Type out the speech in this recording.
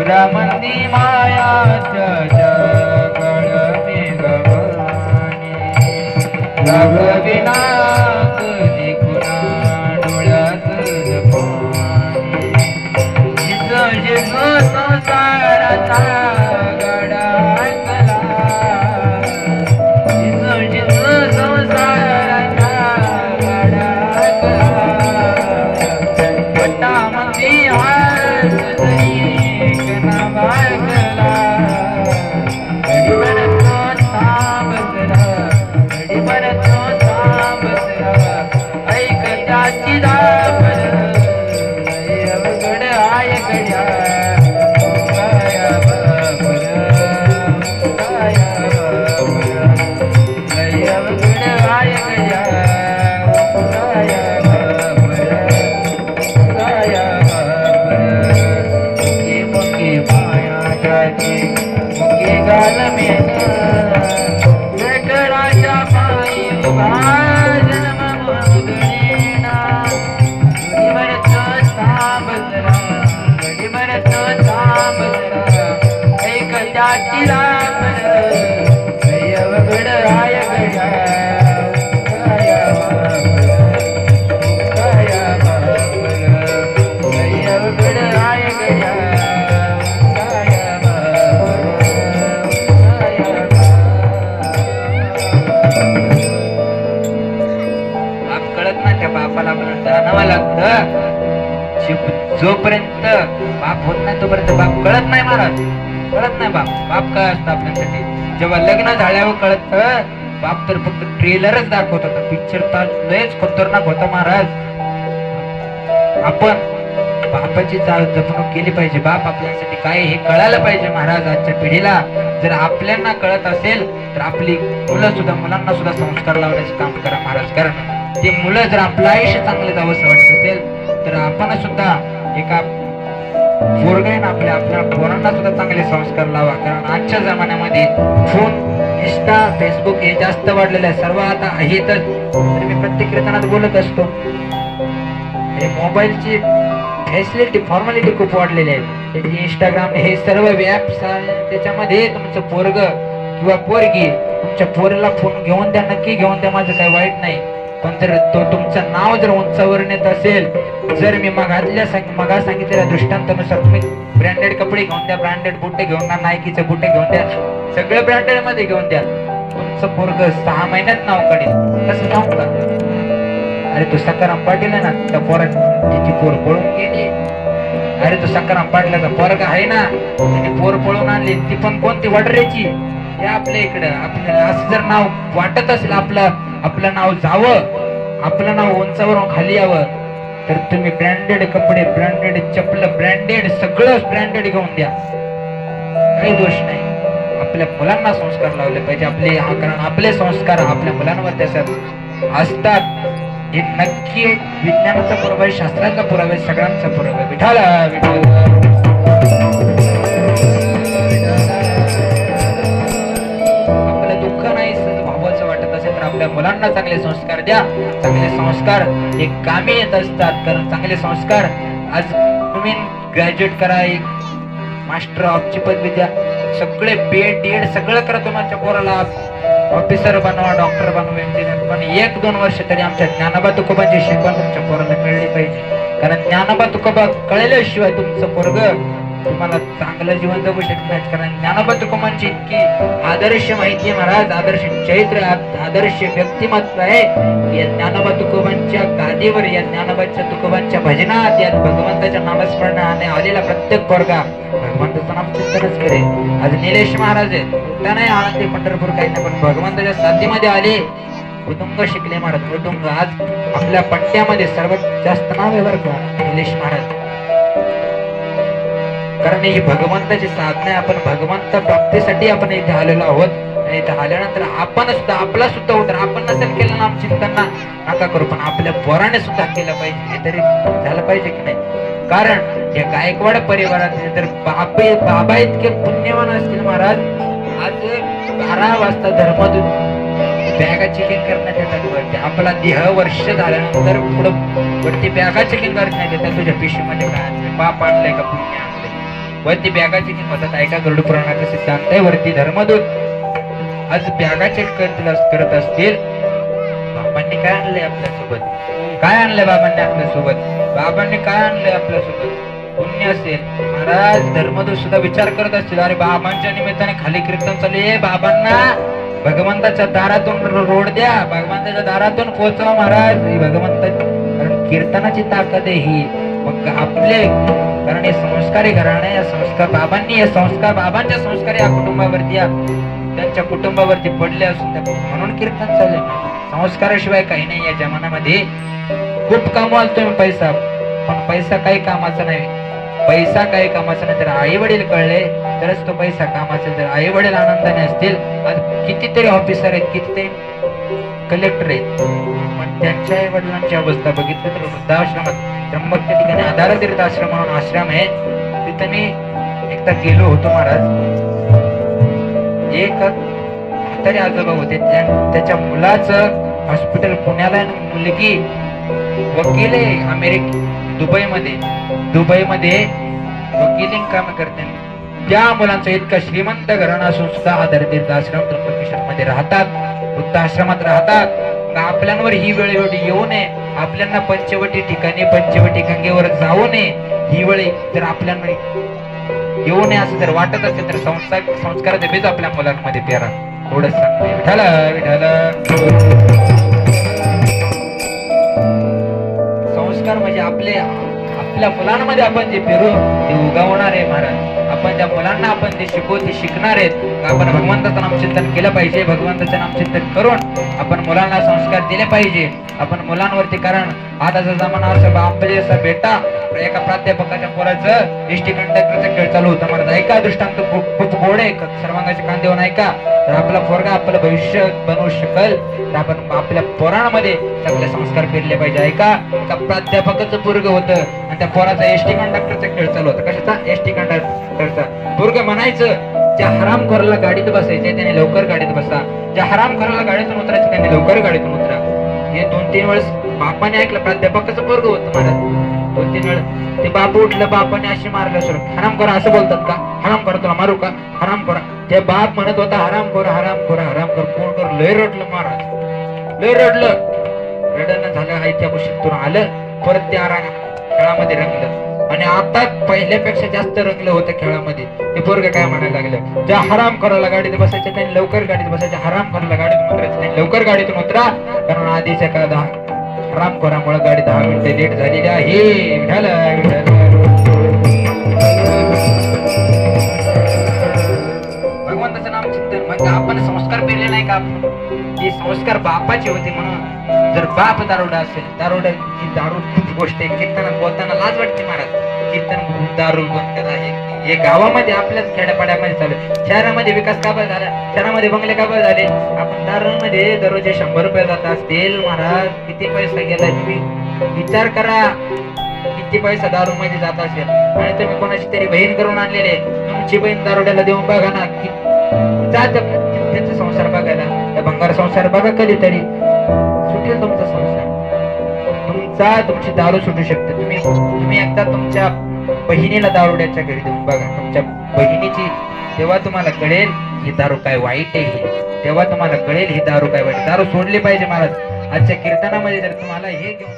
रमणी मायाच्या जगड मेघवाणी रघविना कधी कुणा डोळ्यात पाणी जिज संसाराचा गडा ऐकला जिज संसाराचा गडा ऐकला पटामध्ये जोपर्यंत बाप होत नाही तोपर्यंत बाप कळत नाही महाराज कळत नाही बाप काय असतं आपल्यासाठी जेव्हा लग्न झाल्यावर कळत बाप तर फक्त ट्रेलरच दाखवत होता पिक्चर तर लयच खतरनाक होता महाराज आपण बापाची चाल जपणूक केली पाहिजे बाप आपल्यासाठी काय हे कळायला पाहिजे महाराज आजच्या पिढीला जर आपल्याला कळत असेल तर आपली मुलांना सुद्धा संस्कार लावण्याचे काम करा महाराज कारण ते मुलं जर आपलं आयुष्य चांगलं जावं असं वाटत असेल तर आपण सुद्धा एका पोरगाईन आपल्या पोरांना सुद्धा चांगले संस्कार लावा कारण आजच्या जमान्यामध्ये फोन इंस्टा फेसबुक हे जास्त वाढलेलं आहे सर्व आता आहे तर मी प्रत्येक कीर्तनात बोलत असतो हे मोबाईलची फॅसिलिटी फॉर्मॅलिटी खूप वाढलेली आहे इंस्टाग्राम हे सर्व ॲप्स त्याच्यामध्ये तुमचं पोरग किंवा पोरगी तुमच्या पोरीला फोन घेऊन द्या नक्की घेऊन द्या माझं काही वाईट नाही पण जर तो तुमचं नाव जर उंचावर नेत असेल जर मी मगा सांगितलेल्या दृष्टांतानुसार तुम्ही ब्रँडेड कपडे घेऊन द्या ब्रँडेड बुटे घेऊन द्या नायकीचे बुटे घेऊन द्या सगळे ब्रँडेड मध्ये घेऊन द्या तुमचं पोरग 6 महिन्यात नाव काढेल कसं नाव का अरे तो सकाराम पाटील आहे ना त्या पोरात तिची पोर पळून गेली अरे तो सकाराम पाटलाचा पोरगा आहे ना त्याने पोर पळून आणली ती पण कोणती वडरेची हे आपल्या इकडं आपल्याला असं जर नाव वाटत असेल आपलं नाव जावं आपलं नाव उंचावरून खाली यावं तर तुम्ही ब्रँडेड कपडे ब्रँडेड चप्पल ब्रँडेड सगळंच ब्रँडेड घेऊन द्या काही दोष नाही आपल्या मुलांना संस्कार लावले पाहिजे कारण आपले संस्कार आपल्या मुलांवर त्याच्यात असतात हे नक्की विज्ञानाचा पुरावा आहे शास्त्राचा पुरावा आहे सगळ्यांचा पुरावा आहे विठाला आपलं दुःख नाही भावाचं वाटत असेल तर आपल्या मुलांना चांगले संस्कार द्या चांगले संस्कार हे कामी येत असतात कारण चांगले संस्कार आज तुम्ही ग्रॅज्युएट करा एक मास्टर ऑफची पदवी द्या सगळे BEd सगळं करा तुमच्या पोराला ऑफिसर बनवा डॉक्टर बनवा इंजिनियर पण 1-2 वर्ष तरी आमच्या ज्ञानोबा तुकोबांची शिकवण तुमच्या पोराला मिळली पाहिजे कारण ज्ञानोबा तुकोबा कळल्याशिवाय तुमचं पोरग तुम्हाला चांगलं जीवन जगू शकत नाही कारण ज्ञानोबा तुकोबांची इतकी आदर्श माहिती महाराज आदर्श चरित्र आदर्श व्यक्तिमत्व आहे या ज्ञानोबा तुकोबांच्या गादीवर या ज्ञानोबाच्या तुकोबांच्या भजनात या भगवंताच्या नामस्मरणाने आलेला प्रत्येक पोरगा भगवंताचं नाम चिंतनच करेल आज निलेश महाराज आहेत त्या नाही आनंदी पंढरपूर काही नाही पण भगवंताच्या साथीमध्ये आले मृदुंग शिकले महाराज मृदुंग आज आपल्या पट्ट्यामध्ये सर्वात जास्त नाव आहे बरं का निलेश महाराज कारण ही भगवंताची साधना आपण भगवंत प्राप्तीसाठी आपण इथे आलेलो आहोत आणि इथे आल्यानंतर आपण सुद्धा आपला सुद्धा होत आपण नसेल केलं नाम चिंतन नका करू पण आपल्या पोराने सुद्धा केलं पाहिजे हे तरी झालं पाहिजे की नाही कारण या गायकवाड परिवारात जर बाबा इतके पुण्यवान असतील महाराज आज 12 वाजता धर्मदूत बॅगा चेकिंग करण्यात येतात वरती आपला देह वर्ष झाल्यानंतर पुढं वरती बॅगा चेकिंग करण्यात येतात तुझ्या पिशवीमध्ये काय पाप आणलंय का पुण्य आणलंय वरती बॅगाची किंमत ऐका. गरुड पुराणाचा सिद्धांत आहे. वरती धर्मदूत आज बॅगाचे करत असतील. बाबांनी काय आणलंय आपल्यासोबत? काय आणलंय बाबांनी आपल्यासोबत? बाबांनी काय आणलंय आपल्यासोबत? पुण्य असेल. महाराज धर्मदूत सुद्धा विचार करत असतील, अरे बाबांच्या निमित्ताने खाली कीर्तन चालू आहे, बाबांना भगवंताच्या दारातून रोड द्या, भगवंताच्या दारातून पोहोचवा महाराज. भगवंता कारण कीर्तनाची ताकद आहे ही. मग आपले कारण हे संस्कारी घराणे, या संस्कार बाबांनी, हे संस्कार बाबांच्या संस्कार या कुटुंबावरती, त्यांच्या कुटुंबावरती पडले असून म्हणून कीर्तन चालले. संस्काराशिवाय काही नाही या जमान्यामध्ये. खूप कामवाल तुम्ही पैसा, पण पैसा काही कामाचा नाही. पैसा काही कामाचा नाही. जर आई वडील कळले तरच तो पैसा कामाचा. जर आई वडील आनंदाने असतील, आज कितीतरी ऑफिसर आहेत, कितीतरी कलेक्टर आहेत, पण त्यांच्या आई वडिलांची अवस्था बघितली तर वृद्धाश्रमात, त्र्यंबकच्या ठिकाणी आधार तीर्थ आश्रम म्हणून आश्रम आहे, तिथे मी एकदा गेलो होतो महाराज. एक म्हातारे आजोबा होते, त्याच्या मुलाचं हॉस्पिटल पुण्याला, मुलगी वकील आहे दुबईमध्ये वकिलिंग काम करते. त्या मुलांचा इतका श्रीमंत घराणा असून सुद्धा आधार तीर्थ आश्रम त्र्यंबकेश्वर मध्ये राहतात, वृद्धाश्रमात राहतात. आपल्यांवर ही वेळ येऊ नये, आपल्यांना पंचवटी ठिकाणी, पंचवटी गंगेवर जाऊ नये ही वेळ जर आपल्यांना येऊ नये असं जर वाटत असेल तर संस्काराचे बीज आपल्या मुलांमध्ये पेरा. थोडं सांगते विठाला संस्कार म्हणजे आपल्या मुलांमध्ये आपण जे पेरू ते उगवणार आहे महाराज. आपण त्या मुलांना आपण जे शिकवू ते शिकणार आहेत. आपण भगवंताचं नामचिंतन केलं पाहिजे. भगवंताचं नामचिंतन करून आपण मुलांना संस्कार दिले पाहिजे. आपण मुलांवरती, कारण आताचा जमाना असं बापले असं बेटा, एका प्राध्यापकाच्या पोराचं एसटी कंडक्टरचा खेळ चालू होता महाराज. ऐका दृष्टांत खूप गोड आहे, सर्वांगाचे कान देऊन ऐका. तर आपला पोरगा आपलं भविष्य बनवू शकेल तर आपण आपल्या पोरांमध्ये चांगले संस्कार पेरले पाहिजे. ऐका, एका प्राध्यापकाचं पोरग होतं आणि त्या पोराचा एसटी कंडक्टरचा खेळ चालू होता. कशाचा? एसटी कंडक्टरचा. पोरग म्हणायचं, ज्या हरामखोराला गाडीत बसायचे त्याने लवकर गाडीत बसा, ज्या हरामखोराला गाडीतून उतरायचं त्याने लवकर गाडीतून उतरा. हे 2-3 वेळेस बापाने ऐकलं. प्राध्यापकाचं पोरग होतं महाराज. 2-3 वेळ ते बाप उठलं, बापाने अशी मारलं सुरू. हरामखोरा असं बोलतात का? हरामखोरा तुला मारू का? हरामखोरा. ते बाप म्हणत होता हरामखोरा हरामखोरा हरामखोर. पोरग लय रडलं महाराज, लय रडलं. रडणं झालं, आईच्या कुशीतून आलं, परत त्या खेळामध्ये रंगलं. आणि आता पहिल्यापेक्षा जास्त रंगलं होतं खेळामध्ये. ते पोरग काय म्हणायला लागलं, ज्या हरामखोराला गाडीत बसायचं त्याने लवकर गाडीत बसायचं, हरामखोराला गाडीतून उतरायचं त्याने लवकर गाडीतून उतरा. कारण आधीच्या काळात हरामखोरामुळे गाडी 10 मिनिटं लेट झालेली आहे. भगवंताचं नाम चिंतन म्हणजे आपण संस्कार पेरले नाही का? हे संस्कार बापाचे होते. म्हणून जर बाप दारोडा असेल, दारोडा ही दारू खूप गोष्ट आहे. कीर्तनात बोलताना लाज वाटते महाराज. कीर्तन दारू बंद करा. हे गावामध्ये आपल्याच खेड्यापाड्यामध्ये चालू. शहरामध्ये विकास का झाला? शहरामध्ये बंगले का झाले? आपण दारूमध्ये दररोज 100 रुपये जात असतील महाराज. किती पैसा गेला तुम्ही विचार करा. किती पैसा दारू मध्ये जात असेल. आणि तुम्ही कोणाची तरी बहीण करून आणलेले, तुमची बहीण दारोड्याला देऊन बघा ना, जात त्यांचा संसार बघायला. त्या भंगार संसार बघा, कधीतरी सुटेल तुमचा संसार. तुमची दारू सुटू शकते. तुम्ही एकदा तुमच्या बहिणीला दारुड्याच्या घरी देऊन बघा, तुमच्या बहिणीची. तेव्हा तुम्हाला कळेल ही दारू काय वाईट आहे. तेव्हा तुम्हाला कळेल ही दारू काय वाईट. दारू सोडली पाहिजे महाराज. आजच्या कीर्तनामध्ये जर तुम्हाला हे घेऊन